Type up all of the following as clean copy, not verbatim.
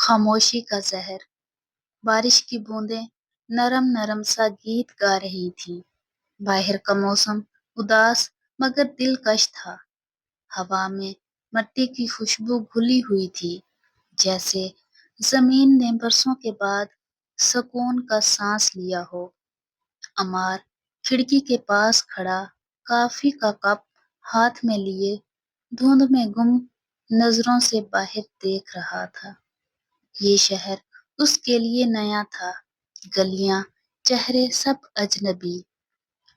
خاموشی کا زہر۔ بارش کی بوندیں نرم نرم سا گیت گا رہی تھیں۔ باہر کا موسم اداس مگر دلکش تھا۔ ہوا میں مٹی کی خوشبو گھلی ہوئی تھی، جیسے زمین نے برسوں کے بعد سکون کا سانس لیا ہو۔ عمار کھڑکی کے پاس کھڑا کافی کا کپ ہاتھ میں لیے دھند میں گم نظروں سے باہر دیکھ رہا تھا۔ یہ شہر اس کے لیے نیا تھا، گلیاں، چہرے سب اجنبی۔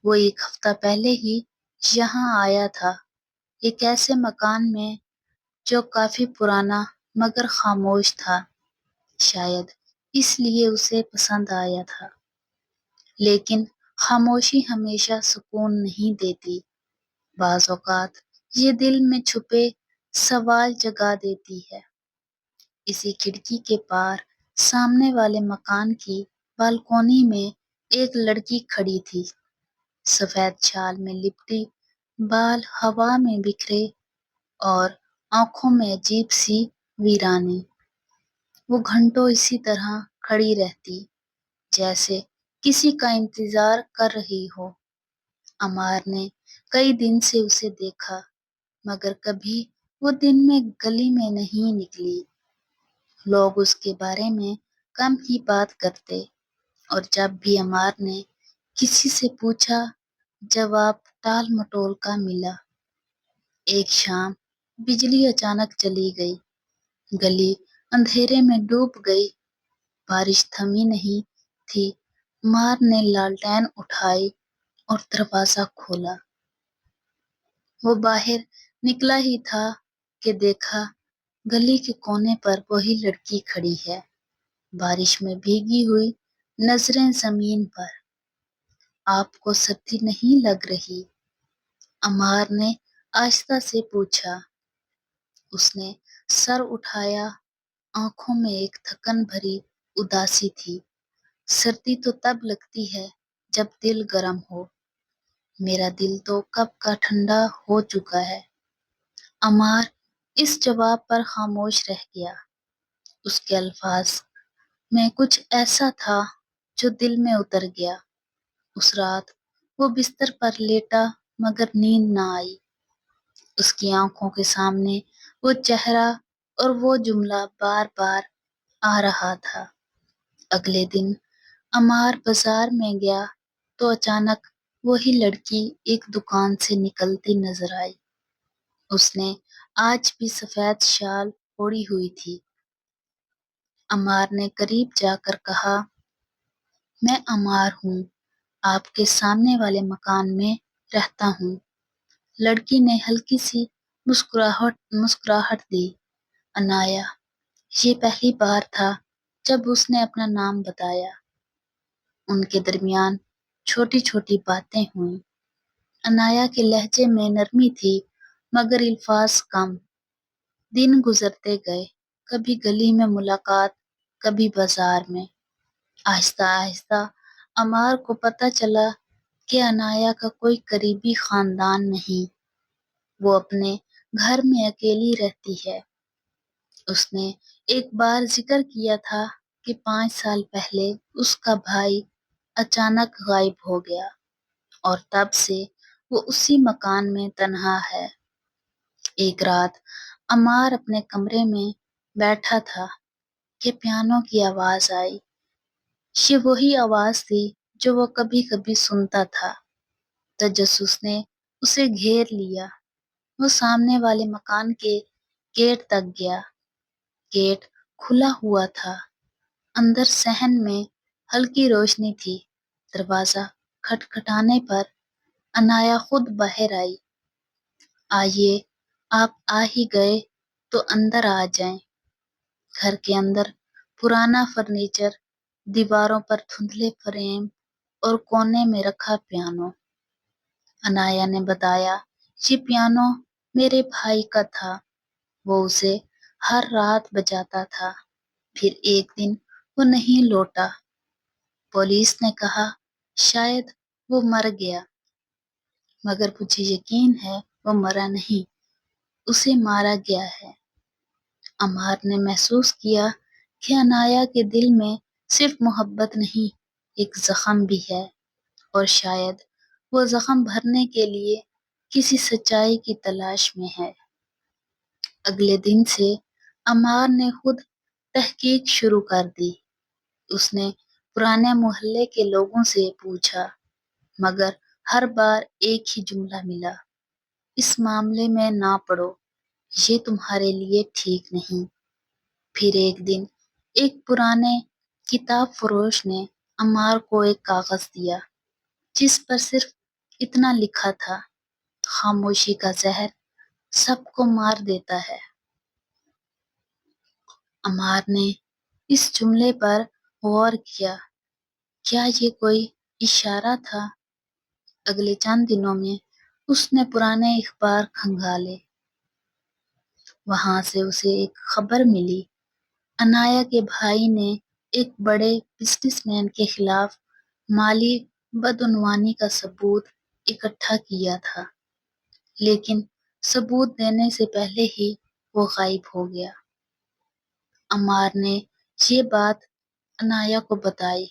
وہ ایک ہفتہ پہلے ہی یہاں آیا تھا، ایک ایسے مکان میں جو کافی پرانا مگر خاموش تھا۔ شاید اس لیے اسے پسند آیا تھا۔ لیکن خاموشی ہمیشہ سکون نہیں دیتی، بعض اوقات یہ دل میں چھپے سوال جگا دیتی ہے۔ اسی کھڑکی کے پار سامنے والے مکان کی بالکونی میں ایک لڑکی کھڑی تھی، سفید شال میں لپٹی، بال ہوا میں بکھرے اور آنکھوں میں عجیب سی ویرانی۔ وہ گھنٹوں اسی طرح کھڑی رہتی، جیسے کسی کا انتظار کر رہی ہو۔ عمار نے کئی دن سے اسے دیکھا، مگر کبھی وہ دن میں گلی میں نہیں نکلی۔ لوگ اس کے بارے میں کم ہی بات کرتے، اور جب بھی عمار نے کسی سے پوچھا، جواب ٹال مٹول کا ملا۔ ایک شام بجلی اچانک چلی گئی، گلی اندھیرے میں ڈوب گئی۔ بارش تھمی نہیں تھی۔ عمار نے لالٹین اٹھائی اور دروازہ کھولا۔ وہ باہر نکلا ہی تھا کہ دیکھا گلی کے کونے پر وہی لڑکی کھڑی ہے، بارش میں بھیگی ہوئی، نظریں زمین پر۔ آپ کو سردی نہیں لگ رہی؟ عمار نے آہستہ سے پوچھا۔ اس نے سر اٹھایا، آنکھوں میں ایک تھکن بھری اداسی تھی۔ سردی تو تب لگتی ہے جب دل گرم ہو، میرا دل تو کب کا ٹھنڈا ہو چکا ہے۔ عمار اس جواب پر خاموش رہ گیا۔ اس کے الفاظ میں کچھ ایسا تھا جو دل میں اتر گیا۔ اس رات وہ بستر پر لیٹا مگر نیند نہ آئی۔ اس کی آنکھوں کے سامنے وہ چہرہ اور وہ جملہ بار بار آ رہا تھا۔ اگلے دن عمار بازار میں گیا تو اچانک وہی لڑکی ایک دکان سے نکلتی نظر آئی۔ اس نے آج بھی سفید شال اوڑھی ہوئی تھی۔ عمار نے قریب جا کر کہا، میں عمار ہوں، آپ کے سامنے والے مکان میں رہتا ہوں۔ لڑکی نے ہلکی سی مسکراہٹ دی۔ عنایا۔ یہ پہلی بار تھا جب اس نے اپنا نام بتایا۔ ان کے درمیان چھوٹی چھوٹی باتیں ہوئیں۔ عنایا کے لہجے میں نرمی تھی مگر الفاظ کم۔ دن گزرتے گئے، کبھی گلی میں ملاقات، کبھی بازار میں۔ آہستہ آہستہ عمار کو پتہ چلا کہ عنایا کا کوئی قریبی خاندان نہیں، وہ اپنے گھر میں اکیلی رہتی ہے۔ اس نے ایک بار ذکر کیا تھا کہ 5 سال پہلے اس کا بھائی اچانک غائب ہو گیا، اور تب سے وہ اسی مکان میں تنہا ہے۔ ایک رات عمار اپنے کمرے میں بیٹھا تھا کہ پیانو کی آواز آئی۔ یہ وہی آواز تھی جو وہ کبھی کبھی سنتا تھا۔ تجسس نے اسے گھیر لیا۔ وہ سامنے والے مکان کے گیٹ تک گیا۔ گیٹ کھلا ہوا تھا۔ اندر صحن میں ہلکی روشنی تھی۔ دروازہ کھٹکھٹانے پر عنایا خود باہر آئی۔ آئیے، آپ آ ہی گئے تو اندر آ جائیں۔ گھر کے اندر پرانا فرنیچر، دیواروں پر دھندلے فریم اور کونے میں رکھا پیانو۔ عنایا نے بتایا، یہ پیانو میرے بھائی کا تھا، وہ اسے ہر رات بجاتا تھا، پھر ایک دن وہ نہیں لوٹا۔ پولیس نے کہا شاید وہ مر گیا، مگر مجھے یقین ہے وہ مرا نہیں، اسے مارا گیا ہے۔ عمار نے محسوس کیا کہ عنایا کے دل میں صرف محبت نہیں، ایک زخم بھی ہے، اور شاید وہ زخم بھرنے کے لیے کسی سچائی کی تلاش میں ہے۔ اگلے دن سے عمار نے خود تحقیق شروع کر دی۔ اس نے پرانے محلے کے لوگوں سے پوچھا، مگر ہر بار ایک ہی جملہ ملا: اس معاملے میں نہ پڑو، یہ تمہارے لیے ٹھیک نہیں۔ پھر ایک دن ایک پرانے کتاب فروش نے عمار کو ایک کاغذ دیا جس پر صرف اتنا لکھا تھا: خاموشی کا زہر سب کو مار دیتا ہے۔ عمار نے اس جملے پر غور کیا۔ کیا یہ کوئی اشارہ تھا؟ اگلے چند دنوں میں اس نے پرانے اخبار کھنگالے۔ وہاں سے اسے ایک خبر ملی: عنایا کے بھائی نے ایک بڑے بزنس مین کے خلاف مالی بدعنوانی کا ثبوت اکٹھا کیا تھا، لیکن ثبوت دینے سے پہلے ہی وہ غائب ہو گیا۔ عمار نے یہ بات عنایا کو بتائی۔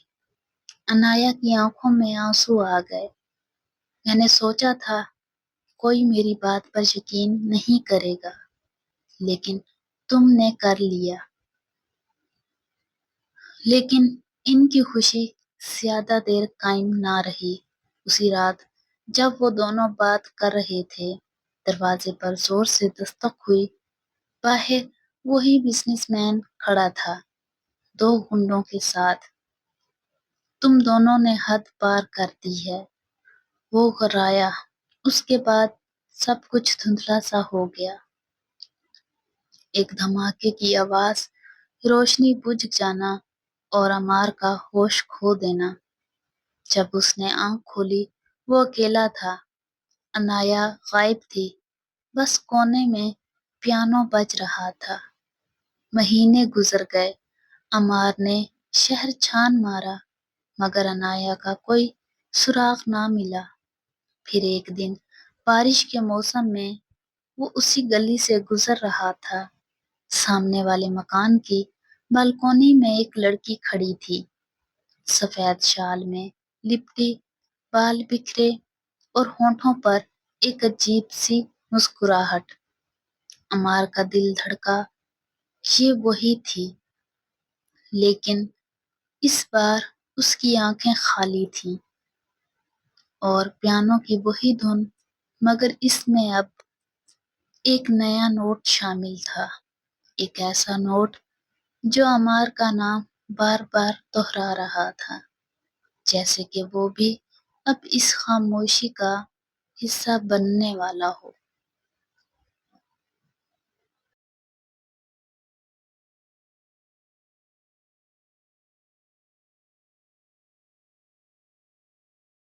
عنایا کی آنکھوں میں آنسو آ گئے۔ میں نے سوچا تھا کوئی میری بات پر یقین نہیں کرے گا، لیکن تم نے کر لیا۔ لیکن ان کی خوشی زیادہ دیر قائم نہ رہی۔ اسی رات جب وہ دونوں بات کر رہے تھے، دروازے پر زور سے دستک ہوئی۔ باہر وہی بزنس مین کھڑا تھا، دو گنڈوں کے ساتھ۔ تم دونوں نے حد پار کر دی ہے، وہ غرایا۔ اس کے بعد سب کچھ دھندلا سا ہو گیا۔ ایک دھماکے کی آواز، روشنی بجھ جانا اور عمار کا ہوش کھو دینا۔ جب اس نے آنکھ کھولی وہ اکیلا تھا۔ عنایا غائب تھی، بس کونے میں پیانو بج رہا تھا۔ مہینے گزر گئے۔ عمار نے شہر چھان مارا، مگر عنایا کا کوئی سراغ نہ ملا۔ پھر ایک دن بارش کے موسم میں وہ اسی گلی سے گزر رہا تھا۔ سامنے والے مکان کی بالکونی میں ایک لڑکی کھڑی تھی، سفید شال میں لپٹی، بال بکھرے اور ہونٹوں پر ایک عجیب سی مسکراہٹ۔ عمار کا دل دھڑکا۔ یہ وہی تھی، لیکن اس بار اس کی آنکھیں خالی تھیں، اور پیانو کی وہی دھن، مگر اس میں اب ایک نیا نوٹ شامل تھا، ایک ایسا نوٹ جو عمار کا نام بار بار دہرا رہا تھا، جیسے کہ وہ بھی اب اس خاموشی کا حصہ بننے والا ہو۔